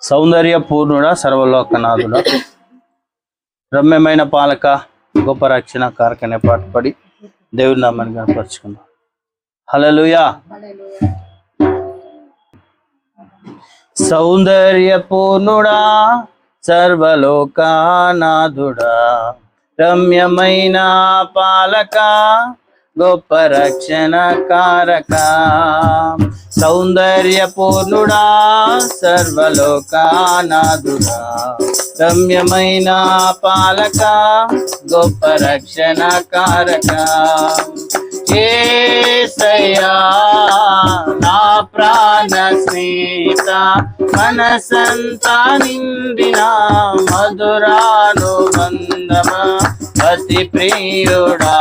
సౌందర్య పూర్ణుడ, సర్వలోకనాథుడ, రమ్యమైన పాలక, గొప్ప రక్షణ కారకనే పాటుపడి దేవుని నామాన్ని కనపరుచుకుందాం. హల్లెలూయా. సౌందర్య పూర్ణుడా, సర్వలోకనాథుడా, రమ్యమైన పాలక, గొప్ప రక్షణ కారక. సౌందర్య పూర్ణుడా, సర్వలోకనాథుడా, రమ్యమైన పాలక, గొప్ప రక్షణ కారక. యేసయ్యా నా ప్రాణ స్నేహిత, మనసంతా నిండిన మధురానుబంధమా, అతి ప్రియుడా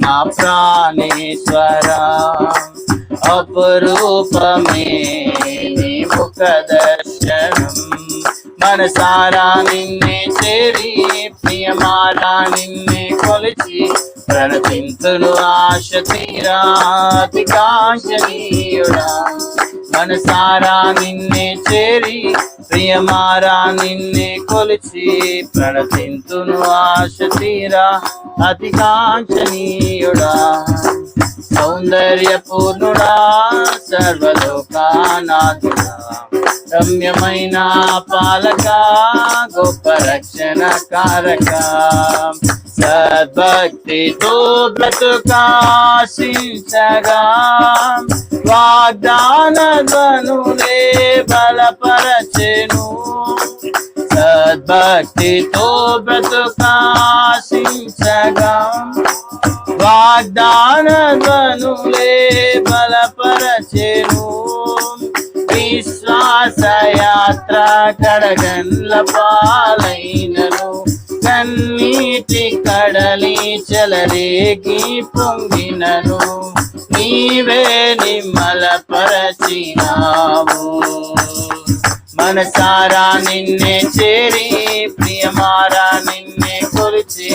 నా ప్రాణేశ్వరా, అపురూపమే నీ ముఖ దర్శనం. మనసారా నిన్నే చేరి, ప్రియమారా నిన్నే కొలిచి, ప్రణతింతును ఆశ తీరా అతి కాంక్షణీయుడా. మనసారా నిన్నే చేరి, ప్రియమారా నిన్నే కొలిచి, ప్రణతింతును ఆశ తీరా అతి కాంక్షణీయుడా. సౌందర్య పూర్ణుడా, సర్వలోకనాథుడా, రమ్యమైన పాలక, గొప్ప రక్షణ కారక. సద్భక్తితో బ్రతుకాశించగా, వాగ్దాన ధ్వనులే బలపరచెను. సద్భక్తితో బ్రతుకాశించగా, వాగ్దాన ధ్వనులే బలపరచెను. విశ్వాసయాత్ర కడగండ్ల పాలైనను, కన్నీటి కడలి చెలరేగి పొంగినను, నీవే నిమ్మలపరచినావు. మనసారా నిన్నే చేరి, ప్రియమారా నిన్నే కొలిచి,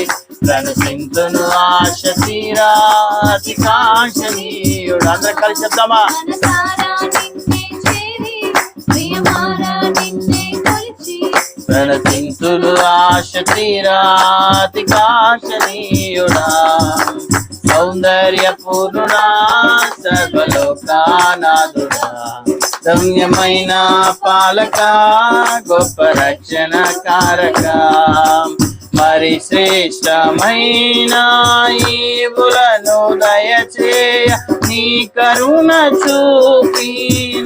ప్రణతింతును ఆశ తీరా అతి కాంక్షణీయుడు. అందరం కలిసి చెప్తామా? ప్రణతింతులు ఆశ తీరా అతి కాంక్షణీయుడా. సౌందర్య పూర్ణుడా, సర్వలోకనాథుడా, రమ్యమైన పాలక, గొప్ప రక్షణ కారక. మరి శ్రేష్టమైన ఈవులను దయచేయ, నీ కరుణ చూపి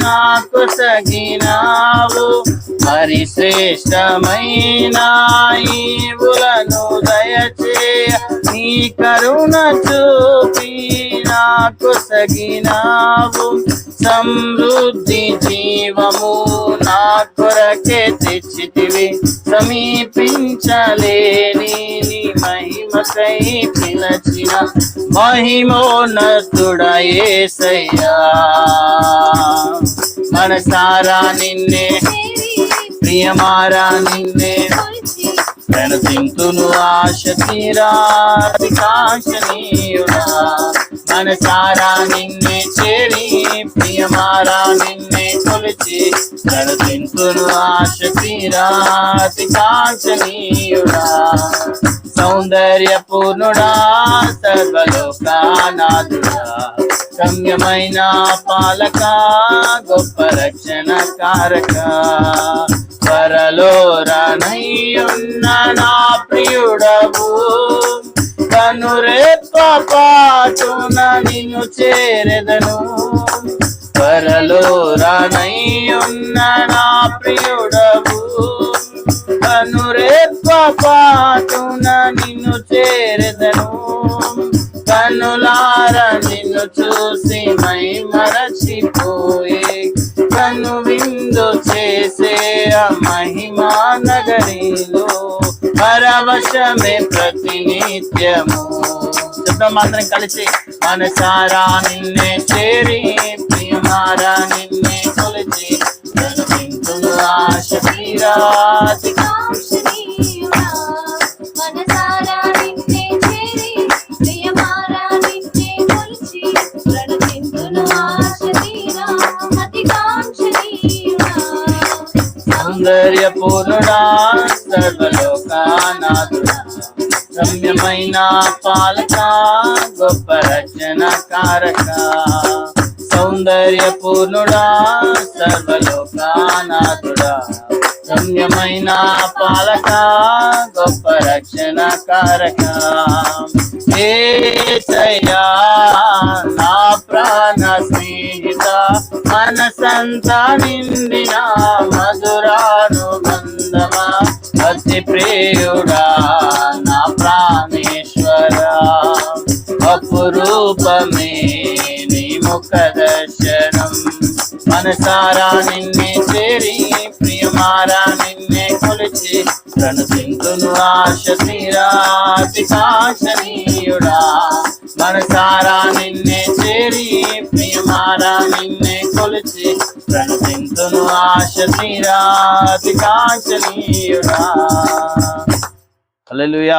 నాకు సగినావు. మరి శ్రేష్టమైన ఈవులను దయచేయ, నీ కరుణ చూపి నాకు సగినావు. సమృద్ధి జీవము నా కొరకే తెచ్చితివి, సమీపించలేని నీ మహిమకై పిలచిన మహిమోన్నతుడా యేసయ్యా. మనసారా నిన్నే, ప్రియమారా నిన్నే, ప్రణతింతును ఆశ తీరా అతి కాంక్షణీయుడా. మనసారా నిన్నే చేరి, ప్రియమారా నిన్నే కొలిచి, ప్రణతింతును ఆశ తీరా అతి కాంక్షణీయుడా. సౌందర్య పూర్ణుడా, సర్వలోకనాథుడా, రమ్యమైన పాలక, గొప్ప రక్షణ కారక. త్వరలో రానయ్యున్న నా ప్రియుడవు, కనురెప్ప పాటున నిన్ను చేరెదను. త్వరలో రానయ్యున్న నా ప్రియుడవు, కనురెప్ప పాటున నిన్ను చేరెదను. కనులార నిన్ను చూసి మై మరచిపోయే, కను విందు చేసే ఆ మహిమా నగరిలో పరవశమే ప్రతినిత్యము. చెప్తాం అందరం కలిసి. మనసారా నిన్నే చేరి, ప్రియమారా నిన్నే కొలిచి, ప్రణతింతును ఆశ తీరా అతి కాంక్షణీయుడా. మనసారా నిన్నే చేరి, ప్రియమారా నిన్నే కొలిచి, ప్రణతింతును ఆశ తీరా అతి కాంక్షణీయుడా. సౌందర్యపూర్ణుడా సర్వలోకానాథుడా రమ్యమైన పాలక గొప్ప రక్షణ కారక సౌందర్యపూర్ణుడా సర్వలోకానాథుడా రమ్యమైన పాలక గొప్ప రక్షణ కారక యేసయ్యా నా ప్రాణ స్నేహిత మనసంతా నిండిన మధురానుబంధమా అతి ప్రియుడా నా ప్రాణేశ్వరా అపురూపమే నీ ముఖ దర్శనం మనసారా నిన్నే చేరి ప్రియమారా నిన్నే కొలిచి ప్రణతింతును ఆశ తీరాతి కాశనీయుడా మనసారా నిన్నే చేరి ప్రియమారా నిన్నే కొలిచి ప్రణతింతును ఆశ తీరాతి కాశనీయుడా. హల్లెలూయా.